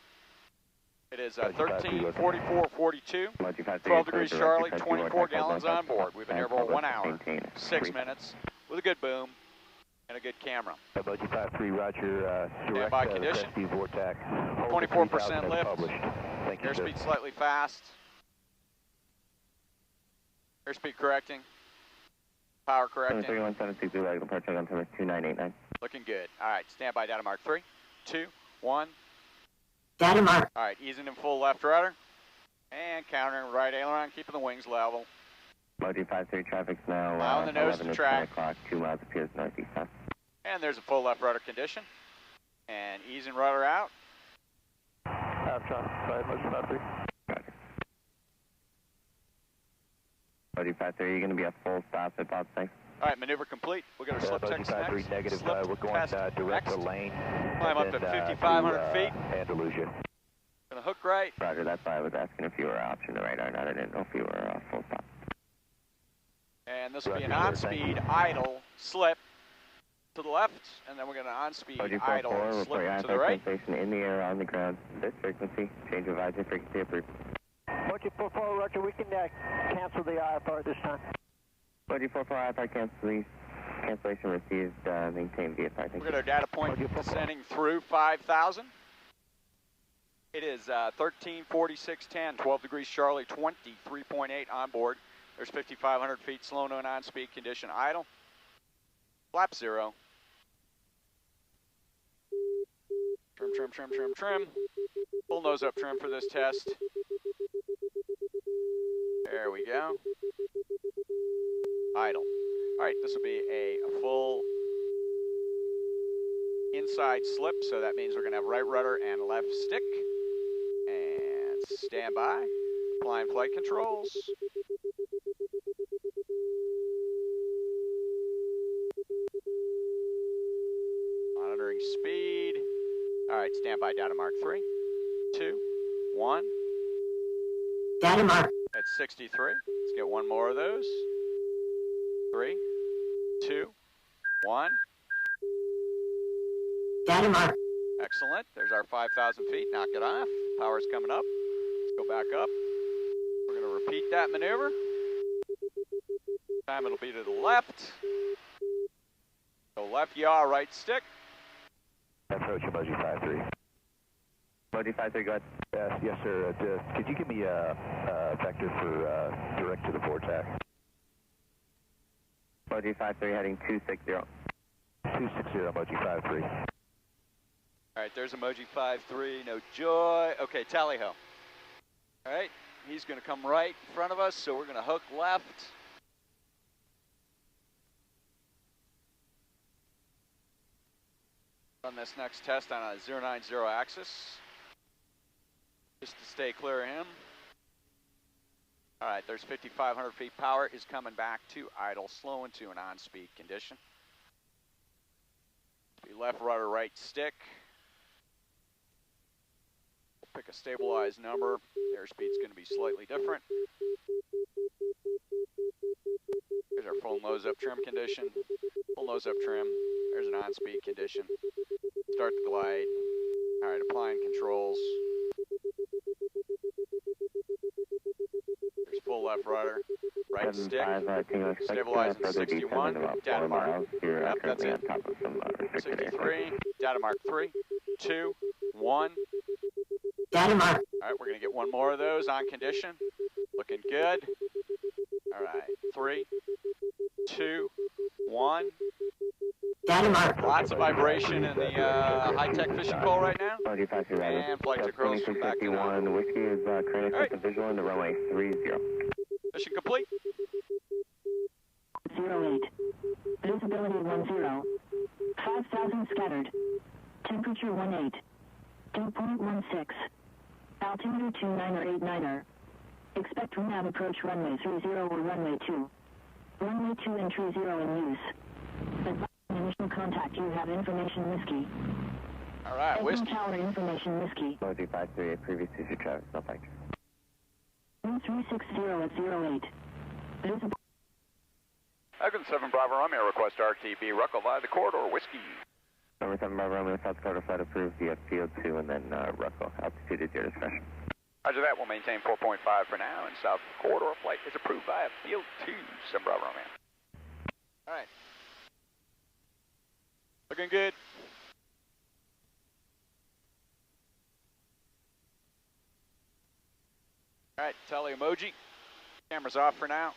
It is 13:44:42. 12 degrees Charlie, 24 gallons on board. We've been here for 1 hour, 6 minutes, with a good boom and a good camera. Emoji 53, roger, Standby condition. 24% lift. Airspeed slightly fast. Airspeed correcting. Power correcting. 3176, regular departure on number 2989. Looking good. All right, standby data mark 3, 2, 1. Data mark. All right, easing in full left rudder. And countering right aileron, keeping the wings level. Emoji 53, traffic's now Allowing the nose 11 to to track. 10 o'clock, 2 miles appears northeast south. And there's a full left rudder condition. And easing rudder out. Emoji 53. Emoji 53, you're going to be a full stop at Bob 6. All right, maneuver complete. We'll get our slip Emoji test 53, next. negative, Slip we're going test direct next. to lane. Climb up to 5,500 feet. Andalusia. Gonna hook right. Roger, that's why I was asking if you were option to radar, not I didn't know if you were full stop. And this will be an Roger, sir, on-speed idle slip to the left, and then we're gonna on-speed idle slip to the right. Station in the air, on the ground, this frequency, change of advisory frequency approved. Emoji 44, roger, we can cancel the IFR this time. Emoji 44, IFR cancellation received, maintain VFR. We'll get our data point descending through 5,000. It is 13:46:10, 12 degrees Charlie, 23.8 on board. There's 5,500 feet, slow to an on-speed condition, idle. Flap 0. Trim, trim, trim, trim, trim. Full nose up trim for this test. There we go. Idle. All right, this will be a full inside slip, so that means we're going to have right rudder and left stick. And stand by. Applying flight controls. Monitoring speed. All right, stand by data mark 3, 2, 1. Data mark. At 63. Let's get one more of those. 3, 2, 1. Data mark. Excellent. There's our 5,000 feet. Knock it off. Power's coming up. Let's go back up. We're going to repeat that maneuver. This time it'll be to the left. Go left yaw, right stick. Approach emoji 53. Emoji 53, go ahead. Yes, sir. Could you give me a vector for direct to the vortex? Emoji 53, heading 260. 260, emoji 53. All right, there's emoji 53. No joy. Okay, tally ho. All right, he's going to come right in front of us, so we're going to hook left. Run this next test on a 090 axis, just to stay clear of him. All right, there's 5,500 feet. Power is coming back to idle, slow into an on-speed condition. Be left rudder, right stick. We'll pick a stabilized number. Airspeed's going to be slightly different. There's our full nose up trim condition. Full nose up trim. There's an on-speed condition. Start the glide. All right, applying controls. There's full left rudder, right stick. Stabilize at 61. Data mark. Yep, that's it. 63. Data mark 3, 2, 1. Data mark. All right, we're going to get one more of those on condition. Looking good. All right, 3, 2, 1. Data mark. Lots of vibration in the high-tech fishing pole right now. And flight to cruise from back to one. Whiskey is currently right. the visual on the runway 30. Mission complete. 08. Visibility 10. 5,000 scattered. Temperature 18. 2.16. Altimeter 29er. Expect nav approach runway 30 or runway 2. Runway 2 and tree 0 in use. Advise initial contact. You have information whiskey. All right, Whiskey. Tower information, Whiskey. Emoji 538, previous issue traffic, no thanks. 360 at 08. Visible. Eglin 7 Bravo Romeo, request RTB, Ruckle via the corridor, Whiskey. Number 7 Bravo Romeo, South Dakota flight approved via Field 2 and then Ruckel, altitude at your discretion. Roger that, we'll maintain 4.5 for now, and South Corridor flight is approved via Field 2, 7 Bravo Romeo. All right. Looking good. All right, tele emoji. Camera's off for now.